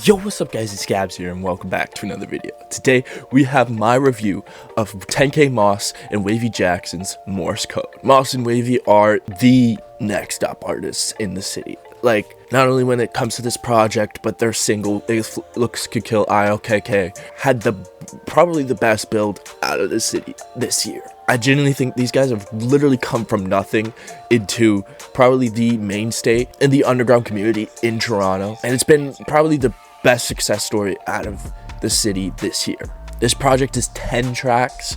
Yo, what's up guys, it's Gabzzz here and welcome back to another video. Today we have my review of 10kMoss and Wxvy Jackson's Morse Code. Moss and Wxvy are the next up artists in the city. Like, not only when it comes to this project, but their single, Looks Could Kill ILKK, had probably the best build out of the city this year. I genuinely think these guys have literally come from nothing into probably the mainstay in the underground community in Toronto. And it's been probably the best success story out of the city this year. This project is 10 tracks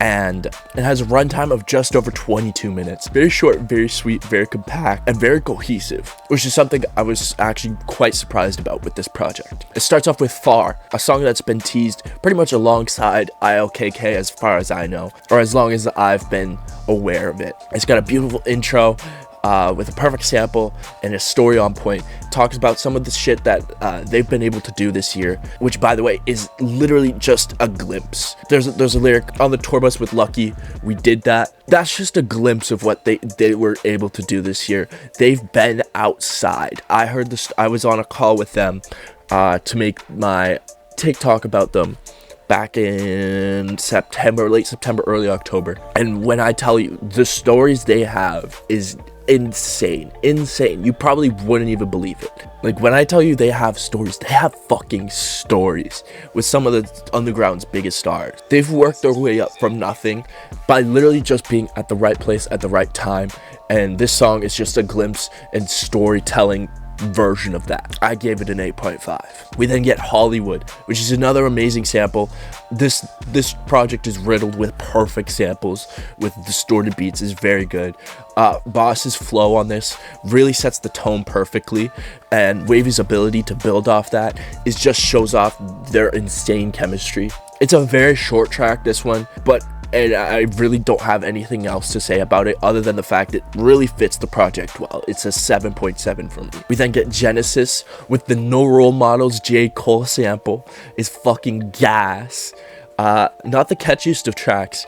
and it has a runtime of just over 22 minutes. Very short, very sweet, very compact, and very cohesive, which is something I was actually quite surprised about with this project. It starts off with Far, a song that's been teased pretty much alongside ILKK as far as I know, or as long as I've been aware of it. It's got a beautiful intro, with a perfect sample and a story on point. It talks about some of the shit that they've been able to do this year, which by the way is literally just a glimpse. There's a lyric on the tour bus with Lucky, we did that. That's just a glimpse of what they were able to do this year. They've been outside. I heard this, I was on a call with them to make my TikTok about them back in September, late September, early October. And when I tell you the stories they have is insane. You probably wouldn't even believe it. Like, when I tell you they have stories, they have fucking stories with some of the underground's biggest stars. They've worked their way up from nothing by literally just being at the right place at the right time. And this song is just a glimpse and storytelling version of that. I gave it an 8.5. We then get Hollywood, which is another amazing sample. This project is riddled with perfect samples with distorted beats, is very good. Boss's flow on this really sets the tone perfectly, and Wxvy's ability to build off that just shows off their insane chemistry. It's a very short track, this one, and I really don't have anything else to say about it other than the fact it really fits the project well. It's a 7.7 for me. We then get Genesis with the No Role Models J. Cole sample. Is fucking gas. Not the catchiest of tracks,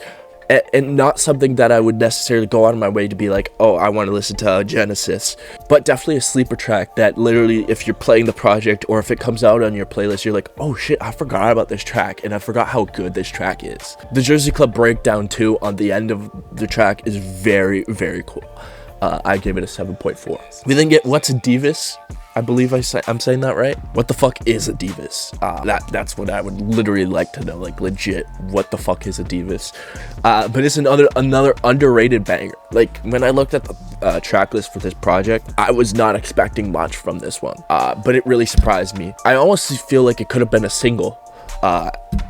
and not something that I would necessarily go out of my way to be like, oh, I want to listen to Genesis, but definitely a sleeper track that literally, if you're playing the project or if it comes out on your playlist, you're like, oh shit, I forgot about this track, and I forgot how good this track is. The Jersey Club breakdown too on the end of the track is very, very cool. I gave it a 7.4. We then get What's a Divas? I believe I'm saying that right. What the fuck is a Divas? That's what I would literally like to know, like legit, what the fuck is a Divas? But it's another underrated banger. Like, when I looked at the track list for this project, I was not expecting much from this one, but it really surprised me. I almost feel like it could have been a single.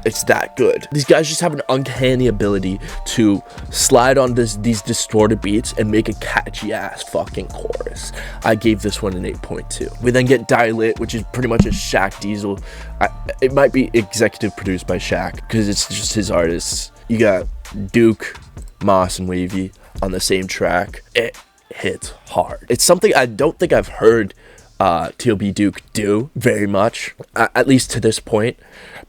It's that good. These guys just have an uncanny ability to slide on these distorted beats and make a catchy ass fucking chorus. I gave this one an 8.2. We then get Die Lit, which is pretty much a Shaq Diesel. It might be executive produced by Shaq because it's just his artists. You got Duke, Moss, and Wxvy on the same track. It hits hard. It's something I don't think I've heard T.O.B. Duke do very much, at least to this point.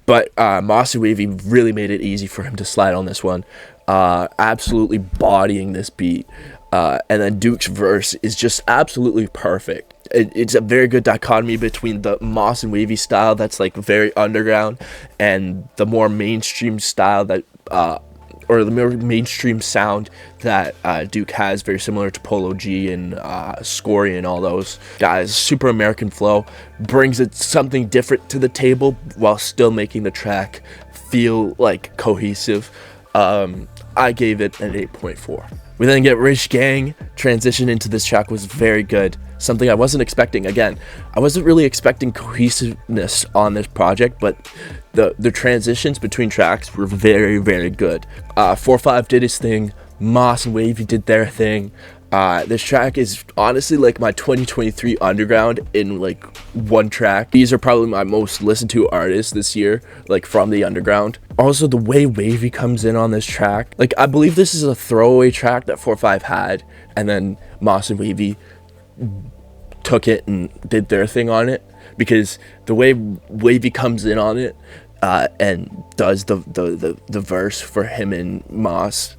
But Moss and Wxvy really made it easy for him to slide on this one, absolutely bodying this beat. And then Duke's verse is just absolutely perfect. It's a very good dichotomy between the Moss and Wxvy style that's like very underground and the more mainstream style that or the more mainstream sound that Duke has, very similar to Polo G and Scory and all those guys. Super American flow, brings it something different to the table while still making the track feel like cohesive. I gave it an 8.4. We then get Rich Gang. Transition into this track was very good. Something I wasn't expecting. Again, I wasn't really expecting cohesiveness on this project, but the transitions between tracks were very, very good. 4-5 did his thing. Moss and Wxvy did their thing. This track is honestly like my 2023 underground in like one track. These are probably my most listened to artists this year, like from the underground. Also, the way Wxvy comes in on this track, like, I believe this is a throwaway track that 4-5 had, and then Moss and Wxvy took it and did their thing on it, because the way Wxvy comes in on it and does the verse for him and Moss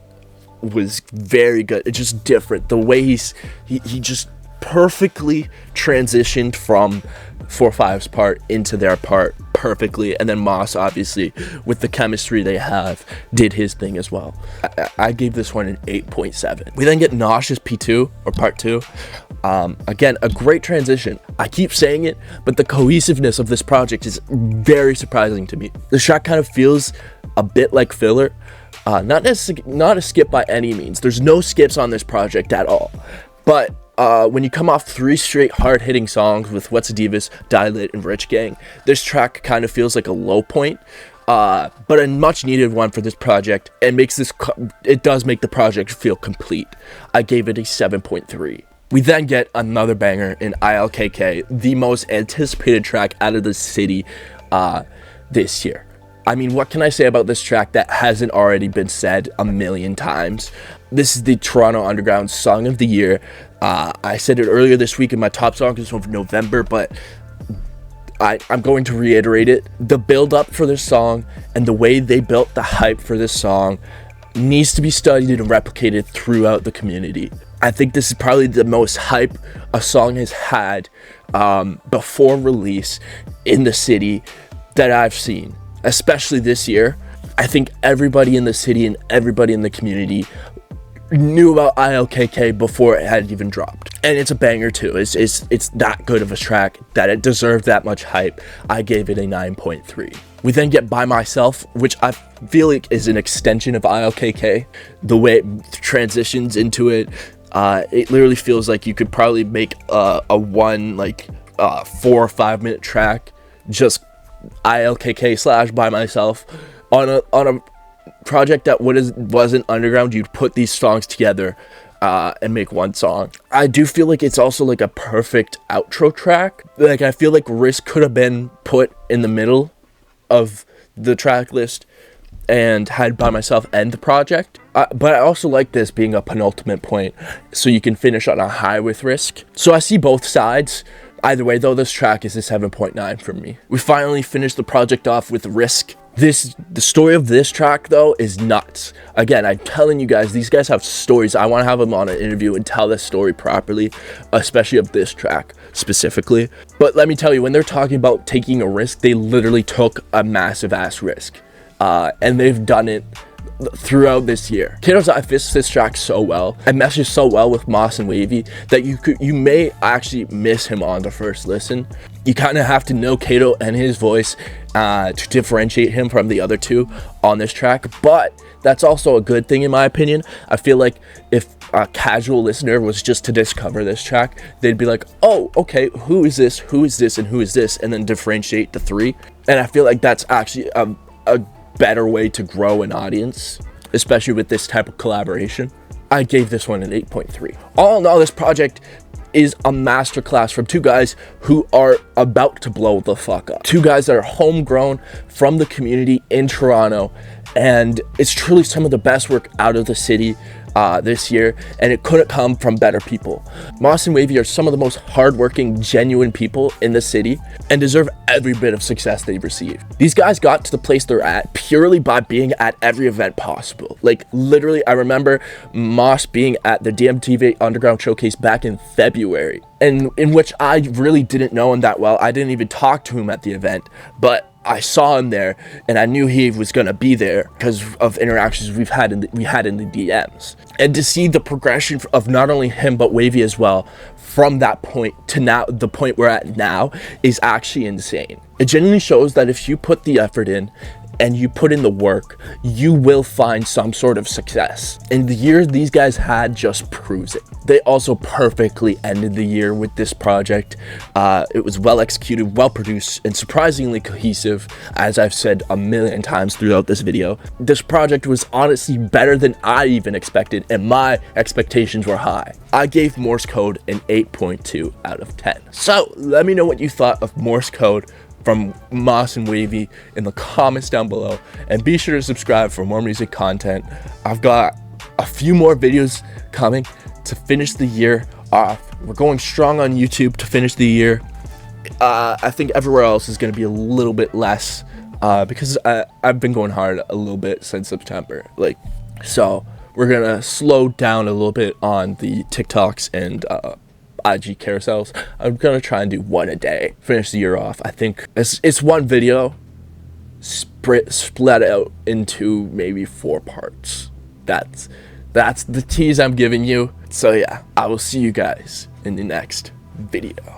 was very good. It's just different. The way he just perfectly transitioned from 4/5's part into their part perfectly, and then Moss, obviously, with the chemistry they have, did his thing as well. I gave this one an 8.7. We then get Nauseous P2, or part 2. Again, a great transition. I keep saying it, but the cohesiveness of this project is very surprising to me. The track kind of feels a bit like filler. Not a skip by any means. There's no skips on this project at all. But when you come off 3 straight hard-hitting songs with What's a Divas, Dilate, and Rich Gang, this track kind of feels like a low point, but a much-needed one for this project, and it does make the project feel complete. I gave it a 7.3. We then get another banger in ILKK, the most anticipated track out of the city this year. I mean, what can I say about this track that hasn't already been said a million times? This is the Toronto Underground Song of the Year. I said it earlier this week in my top songs of November, but I'm going to reiterate it. The build-up for this song and the way they built the hype for this song needs to be studied and replicated throughout the community. I think this is probably the most hype a song has had before release in the city that I've seen, especially this year. I think everybody in the city and everybody in the community knew about ILKK before it had even dropped, and it's a banger too. It's that good of a track that it deserved that much hype. I gave it a 9.3. We then get By Myself, which I feel like is an extension of ILKK. The way it transitions into it, it literally feels like you could probably make a 4 or 5 minute track just ILKK / By Myself on a project that wasn't underground. You'd put these songs together and make one song. I do feel like it's also like a perfect outro track. Like, I feel like Risk could have been put in the middle of the track list and had By Myself end the project, but I also like this being a penultimate point, so you can finish on a high with Risk. So I see both sides. Either way, though, this track is a 7.9 for me. We finally finished the project off with Risk. The story of this track, though, is nuts. Again, I'm telling you guys, these guys have stories. I want to have them on an interview and tell this story properly, especially of this track specifically. But let me tell you, when they're talking about taking a risk, they literally took a massive ass risk. And they've done it throughout this year. Kato's I fits this track so well and meshes so well with Moss and Wavy that you may actually miss him on the first listen. You kind of have to know Kato and his voice to differentiate him from the other two on this track, but that's also a good thing in my opinion. I feel like if a casual listener was just to discover this track, they'd be like, oh, okay, who is this, and who is this, and then differentiate the three. And I feel like that's actually a better way to grow an audience, especially with this type of collaboration. I gave this one an 8.3. All in all, this project is a masterclass from two guys who are about to blow the fuck up. Two guys that are homegrown from the community in Toronto, and it's truly some of the best work out of the city this year, and it couldn't come from better people. Moss and Wavy are some of the most hardworking, genuine people in the city and deserve every bit of success they've received. These guys got to the place they're at purely by being at every event possible. Like, literally, I remember Moss being at the DMTV Underground Showcase back in February, and in which I really didn't know him that well. I didn't even talk to him at the event, but I saw him there, and I knew he was gonna be there because of interactions we had in the DMs. And to see the progression of not only him but Wavy as well, from that point to now, the point we're at now, is actually insane. It genuinely shows that if you put the effort in and you put in the work, you will find some sort of success. And the year these guys had just proves it. They also perfectly ended the year with this project. It was well executed, well produced, and surprisingly cohesive, as I've said a million times throughout this video. This project was honestly better than I even expected, and my expectations were high. I gave Morse Code an 8.2 out of 10. So let me know what you thought of Morse Code from Moss and Wavy in the comments down below, and be sure to subscribe for more music content. I've got a few more videos coming to finish the year off. We're going strong on YouTube to finish the year. I think everywhere else is going to be a little bit less because I've been going hard a little bit since September. So we're gonna slow down a little bit on the TikToks and IG carousels. I'm gonna try and do one a day, finish the year off. I think it's one video split out into maybe 4 parts. That's the tease I'm giving you. So yeah, I will see you guys in the next video.